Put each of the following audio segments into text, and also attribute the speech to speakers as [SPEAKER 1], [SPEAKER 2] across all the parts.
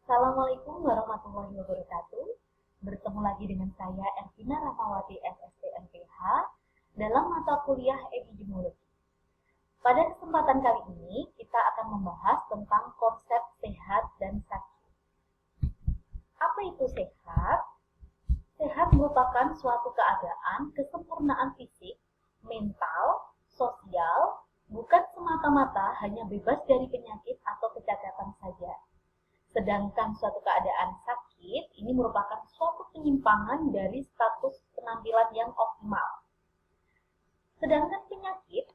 [SPEAKER 1] Assalamualaikum warahmatullahi wabarakatuh. Bertemu lagi dengan saya Ervina Rahmawati SST MPH dalam mata kuliah epidemiologi. Pada kesempatan kali ini kita akan membahas tentang konsep sehat dan sakit. Apa itu sehat? Sehat merupakan suatu keadaan kesempurnaan fisik, mental, sosial, bukan semata-mata hanya bebas dari penyakit atau kecacatan saja. Sedangkan suatu keadaan sakit ini merupakan suatu penyimpangan dari status penampilan yang optimal. Sedangkan penyakit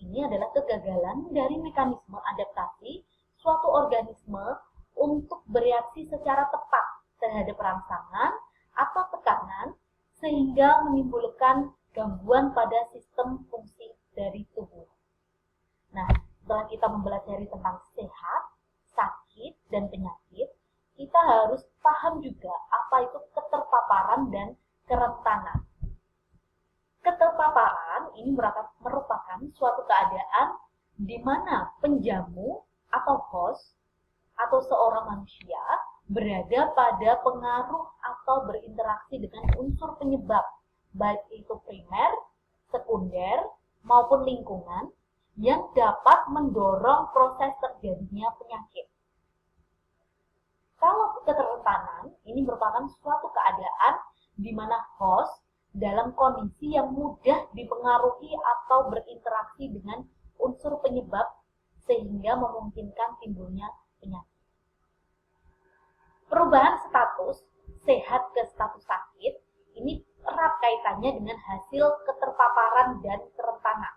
[SPEAKER 1] ini adalah kegagalan dari mekanisme adaptasi suatu organisme untuk bereaksi secara tepat terhadap rangsangan atau tekanan sehingga menimbulkan gangguan pada sistem fungsi dari tubuh. Nah, setelah kita mempelajari tentang sehat, sakit, dan penyakit, kita harus paham juga apa itu keterpaparan dan kerentanan. Keterpaparan ini merupakan suatu keadaan di mana penjamu atau host atau seorang manusia berada pada pengaruh atau berinteraksi dengan unsur penyebab, baik itu primer, sekunder, maupun lingkungan, yang dapat mendorong proses terjadinya penyakit. Kalau keterentanan, ini merupakan suatu keadaan di mana host dalam kondisi yang mudah dipengaruhi atau berinteraksi dengan unsur penyebab sehingga memungkinkan timbulnya penyakit. Perubahan status sehat ke status sakit ini erat kaitannya dengan hasil keterpaparan dan kerentanan.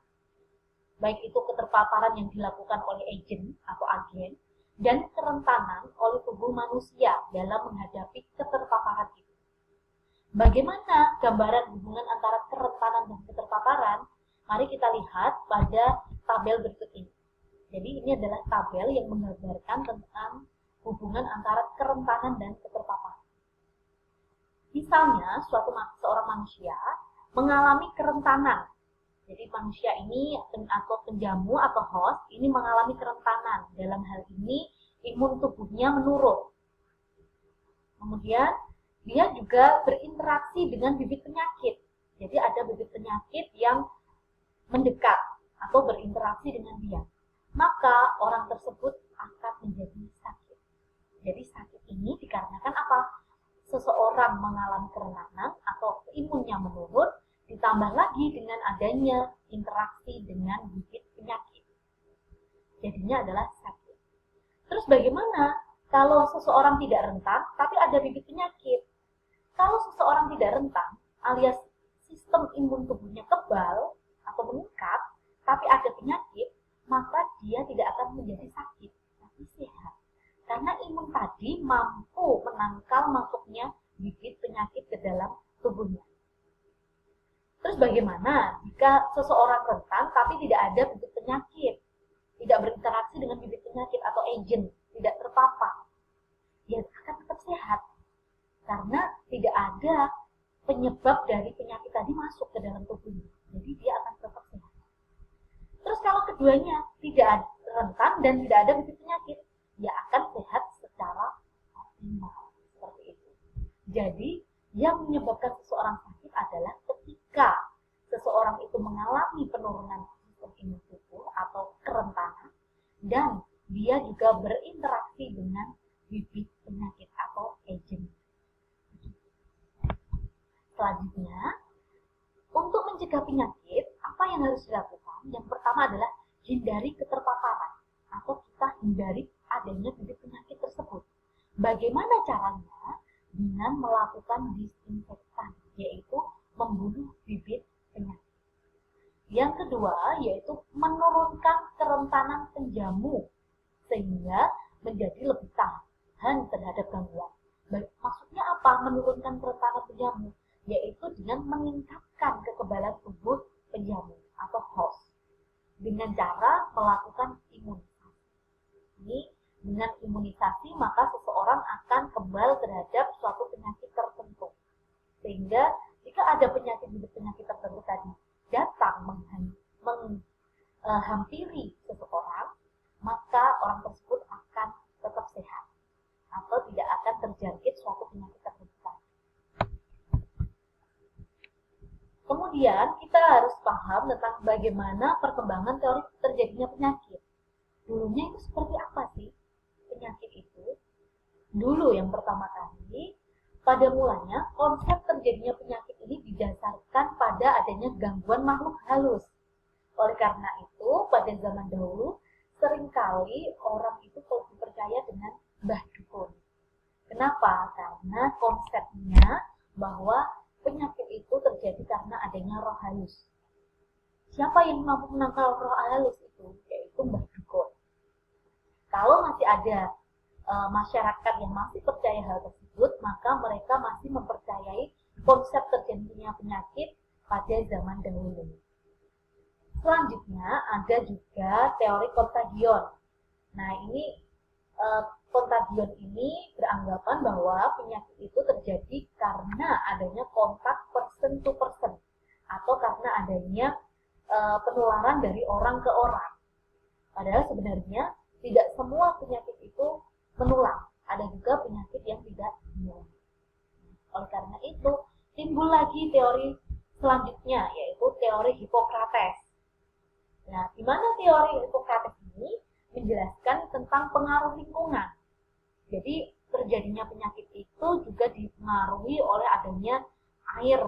[SPEAKER 1] Baik itu keterpaparan yang dilakukan oleh agen atau agen dan kerentanan oleh tubuh manusia dalam menghadapi keterpaparan itu. Bagaimana gambaran hubungan antara kerentanan dan keterpaparan? Mari kita lihat pada tabel berikut ini. Jadi ini adalah tabel yang menggambarkan tentang hubungan antara kerentanan dan keterpaparan. Misalnya, seorang manusia mengalami kerentanan. Jadi manusia ini atau penjamu atau host ini mengalami kerentanan. Dalam hal ini imun tubuhnya menurun. Kemudian dia juga berinteraksi dengan bibit penyakit. Jadi ada bibit penyakit yang mendekat atau berinteraksi dengan dia. Maka orang tersebut akan menjadi sakit. Jadi sakit ini dikarenakan apa? Seseorang mengalami kerentanan atau imunnya menurun, ditambah lagi dengan adanya interaksi dengan bibit penyakit. Jadinya adalah sakit. Terus bagaimana kalau seseorang tidak rentan tapi ada bibit penyakit? Kalau seseorang tidak rentan alias sistem imun tubuhnya kebal atau meningkat tapi ada penyakit, maka dia tidak akan menjadi sakit, tapi sehat. Karena imun tadi mampu menangkal masuknya bibit penyakit ke dalam tubuhnya. Terus bagaimana jika seseorang rentan tapi tidak ada bibit penyakit, tidak berinteraksi dengan bibit penyakit atau agen, tidak terpapar? Dia akan tetap sehat karena tidak ada penyebab dari penyakit tadi masuk ke dalam tubuhnya. Jadi dia akan tetap sehat. Terus kalau keduanya tidak rentan dan tidak ada bibit penyakit, dia akan sehat secara optimal. Seperti itu. Jadi yang menyebabkan seseorang sakit adalah ketika seseorang itu mengalami penurunan sistem imun tubuh atau kerentanan dan dia juga berinteraksi dengan bibit penyakit atau agen. Selanjutnya, untuk mencegah penyakit, apa yang harus dilakukan? Yang pertama adalah hindari keterpaparan atau kita hindari adanya bibit penyakit tersebut. Bagaimana caranya? Dengan melakukan disinfektan, yaitu membunuh bibit penyakit. Yang kedua, yaitu menurunkan kerentanan penjamu, sehingga menjadi lebih tahan terhadap gangguan. Maksudnya apa? Menurunkan kerentanan penjamu, yaitu dengan meningkatkan kekebalan tubuh penjamu atau host, dengan cara melakukan imunisasi. Ini dengan imunisasi maka seseorang akan kebal terhadap suatu penyakit tertentu. Sehingga jika ada penyakit tertentu tadi datang menghampiri seseorang, maka orang tersebut akan tetap sehat atau Kemudian kita harus paham tentang bagaimana perkembangan teori terjadinya penyakit. Dulunya itu seperti apa sih penyakit itu? Dulu yang pertama kali, pada mulanya konsep terjadinya penyakit ini didasarkan pada adanya gangguan makhluk halus. Oleh karena itu, pada zaman dahulu, seringkali orang itu percaya dengan mbah dukun. Kenapa? Karena konsepnya bahwa penyakit itu terjadi karena adanya roh halus. Siapa yang mampu menangkal roh halus itu? Yaitu mbah dukun. Kalau masih ada masyarakat yang masih percaya hal tersebut, maka mereka masih mempercayai konsep terjadinya penyakit pada zaman dahulu. Selanjutnya ada juga teori kontagion. Nah, ini kontagion ini beranggapan bahwa penyakit itu terjadi karena adanya kontak person to person atau karena adanya penularan dari orang ke orang. Padahal sebenarnya tidak semua penyakit itu menular. Ada juga penyakit yang tidak menular. Oleh karena itu, timbul lagi teori selanjutnya, yaitu teori Hippocrates. Nah, di mana teori Hippocrates ini menjelaskan tentang pengaruh lingkungan. Jadi, terjadinya penyakit itu juga dipengaruhi oleh adanya air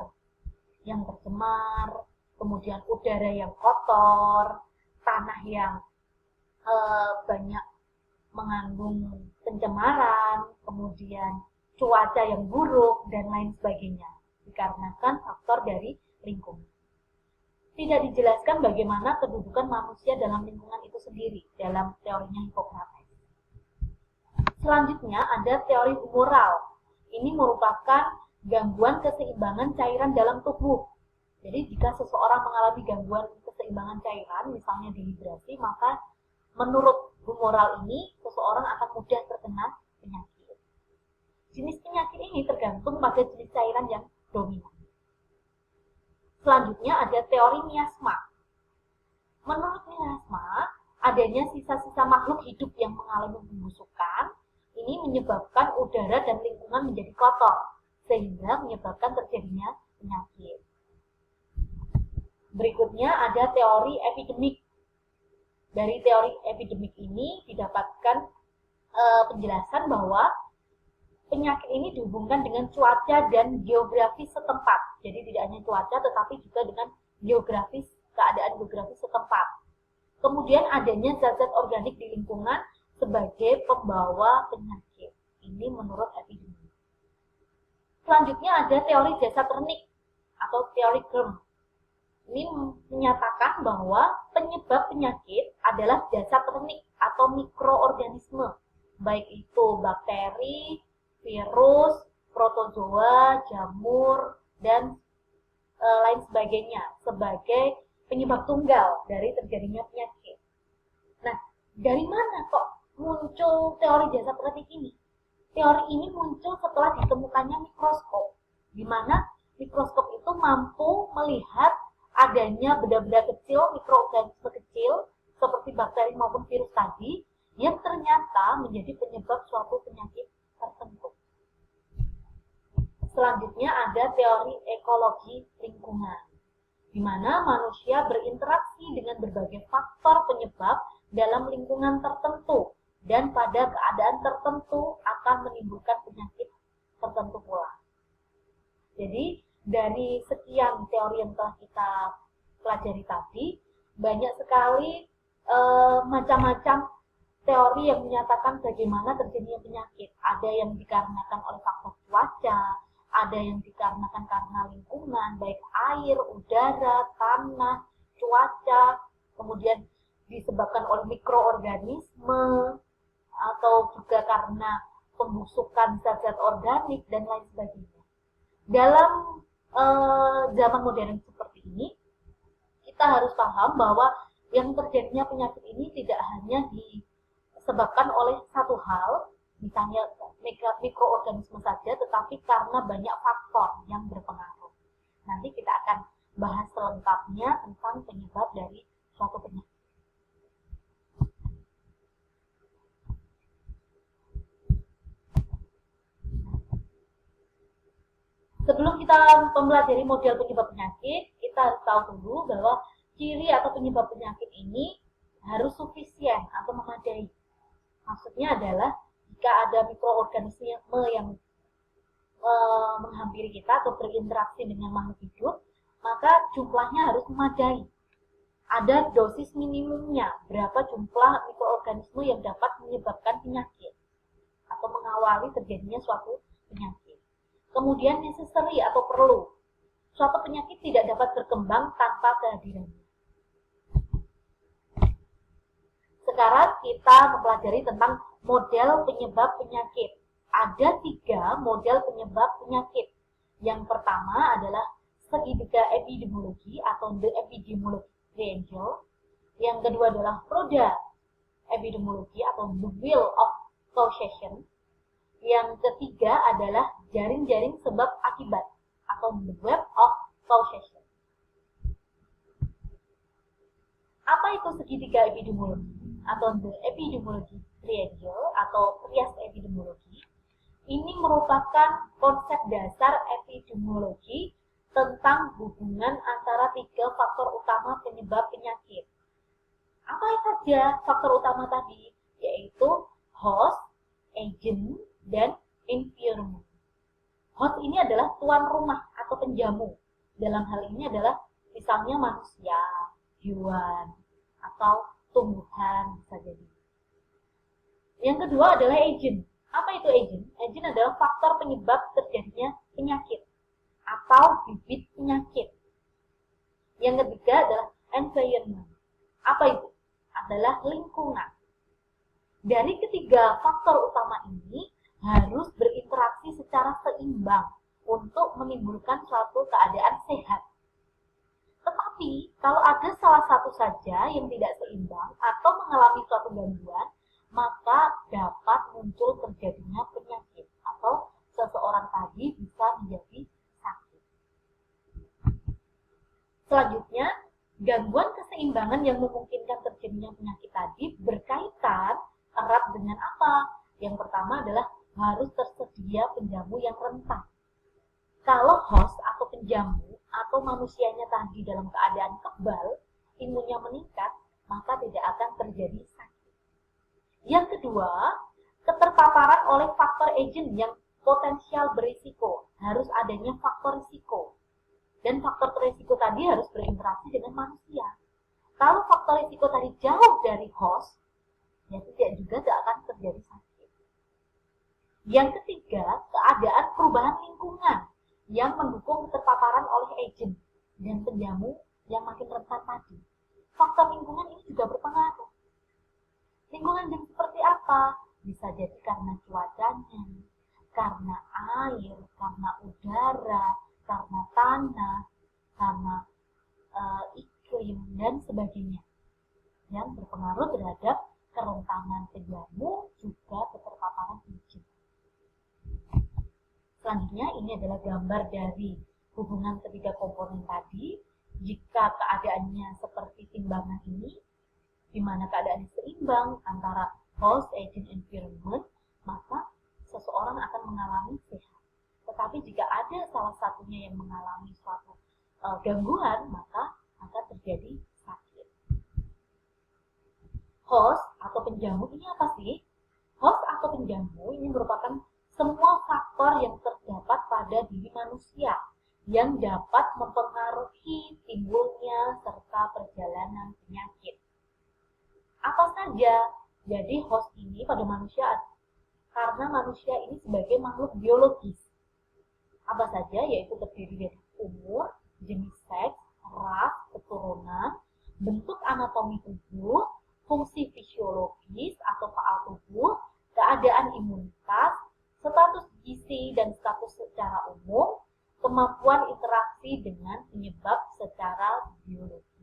[SPEAKER 1] yang tercemar, kemudian udara yang kotor, tanah yang banyak mengandung pencemaran, kemudian cuaca yang buruk, dan lain sebagainya, dikarenakan faktor dari lingkungan. Tidak dijelaskan bagaimana kedudukan manusia dalam lingkungan itu sendiri dalam teorinya Hippocrates. Selanjutnya ada teori humoral. Ini merupakan gangguan keseimbangan cairan dalam tubuh. Jadi jika seseorang mengalami gangguan keseimbangan cairan, misalnya dehidrasi, maka menurut humoral ini seseorang akan mudah terkena penyakit. Jenis penyakit ini tergantung pada jenis cairan yang dominan. Selanjutnya ada teori miasma. Menurut miasma, adanya sisa-sisa makhluk hidup yang mengalami pembusukan, ini menyebabkan udara dan lingkungan menjadi kotor, sehingga menyebabkan terjadinya penyakit. Berikutnya ada teori epidemik. Dari teori epidemik ini didapatkan penjelasan bahwa penyakit ini dihubungkan dengan cuaca dan geografis setempat. Jadi tidak hanya cuaca tetapi juga dengan keadaan geografis setempat. Kemudian adanya zat-zat organik di lingkungan sebagai pembawa penyakit. Ini menurut epidemiolog. Selanjutnya ada teori jasad renik atau teori germ. Ini menyatakan bahwa penyebab penyakit adalah jasad renik atau mikroorganisme, baik itu bakteri, virus, protozoa, jamur, dan lain sebagainya sebagai penyebab tunggal dari terjadinya penyakit. Nah, dari mana kok muncul teori jasad renik ini? Teori ini muncul setelah ditemukannya mikroskop, di mana mikroskop itu mampu melihat adanya benda-benda kecil, mikroorganisme kecil, seperti bakteri maupun virus tadi, yang ternyata menjadi penyebab suatu penyakit tertentu. Selanjutnya ada teori ekologi lingkungan, di mana manusia berinteraksi dengan berbagai faktor penyebab dalam lingkungan tertentu, dan pada keadaan tertentu akan menimbulkan penyakit tertentu pula. Jadi, dari sekian teori yang telah kita pelajari tadi, banyak sekali macam-macam teori yang menyatakan bagaimana terjadinya penyakit. Ada yang dikarenakan oleh faktor cuaca, ada yang dikarenakan karena lingkungan, baik air, udara, tanah, cuaca, kemudian disebabkan oleh mikroorganisme, atau juga karena pembusukan zat-zat organik, dan lain sebagainya. Dalam zaman modern seperti ini, kita harus paham bahwa yang terjadinya penyakit ini tidak hanya disebabkan oleh satu hal, misalnya mikroorganisme saja, tetapi karena banyak faktor yang berpengaruh. Nanti kita akan bahas selengkapnya tentang penyebab dari suatu penyakit. Sebelum kita mempelajari model penyebab penyakit, kita kita harus tahu dulu bahwa ciri atau penyebab penyakit ini harus sufisien atau memadai. Maksudnya adalah jika ada mikroorganisme yang menghampiri kita atau berinteraksi dengan makhluk hidup, maka jumlahnya harus memadai. Ada dosis minimumnya, berapa jumlah mikroorganisme yang dapat menyebabkan penyakit atau mengawali terjadinya suatu penyakit. Kemudian necessary atau perlu. Suatu penyakit tidak dapat berkembang tanpa kehadirannya. Sekarang kita mempelajari tentang model penyebab penyakit. Ada 3 model penyebab penyakit. Yang pertama adalah segitiga epidemiologi atau the epidemiology triangle. Yang kedua adalah roda epidemiologi atau the wheel of causation. Yang ketiga adalah jaring-jaring sebab akibat atau the web of causation. Apa itu segitiga epidemiologi atau the epidemiology triangle atau trias epidemiologi? Ini merupakan konsep dasar epidemiologi tentang hubungan antara 3 faktor utama penyebab penyakit. Apa saja faktor utama tadi? Yaitu host, agent, dan environment. Host ini adalah tuan rumah atau penjamu. Dalam hal ini adalah misalnya manusia, hewan, atau tumbuhan bisa jadi. Yang kedua adalah agent. Apa itu agent? Agent adalah faktor penyebab terjadinya penyakit atau bibit penyakit. Yang ketiga adalah environment. Apa itu? Adalah lingkungan. Dari ketiga faktor utama ini harus berinteraksi secara seimbang untuk menimbulkan suatu keadaan sehat. Tetapi kalau ada salah satu saja yang tidak seimbang atau mengalami suatu gangguan, maka dapat muncul terjadinya penyakit atau seseorang tadi bisa menjadi sakit. Selanjutnya, gangguan keseimbangan yang memungkinkan terjadinya penyakit tadi berkaitan erat dengan apa? Yang pertama adalah harus tersedia penjamu yang rentan. Kalau host atau penjamu atau manusianya tadi dalam keadaan kebal, imunnya meningkat, maka tidak akan terjadi sakit. Yang kedua, keterpaparan oleh faktor agent yang potensial berisiko. Harus adanya faktor risiko. Dan faktor risiko tadi harus berinteraksi dengan manusia. Kalau faktor risiko tadi jauh dari host, ya tidak akan terjadi sakit. Yang ketiga, keadaan perubahan lingkungan yang mendukung keterpaparan oleh agent dan penjamu yang makin rentan tadi. Faktor lingkungan ini juga berpengaruh. Lingkungan yang seperti apa? Bisa jadi karena cuacanya, karena air, karena udara, karena tanah, karena iklim, dan sebagainya. Yang berpengaruh terhadap kerentanan penjamu juga keterpaparan agent. Selanjutnya ini adalah gambar dari hubungan ketiga komponen tadi. Jika keadaannya seperti timbangan ini, di mana keadaan seimbang antara host, agent, environment, maka seseorang akan mengalami sehat. Tetapi jika ada salah satunya yang mengalami suatu gangguan, maka akan terjadi sakit. Host atau penjamu ini apa sih? Host atau penjamu ini merupakan semua faktor yang terdapat pada diri manusia yang dapat mempengaruhi timbulnya serta perjalanan penyakit. Apa saja? Jadi host ini pada manusia karena manusia ini sebagai makhluk biologis. Apa saja? Yaitu terdiri dari umur, jenis seks, ras, keturunan, bentuk anatomi tubuh, fungsi fisiologis atau faal tubuh, keadaan imunitas, status gizi dan status secara umum, kemampuan interaksi dengan penyebab secara biologis.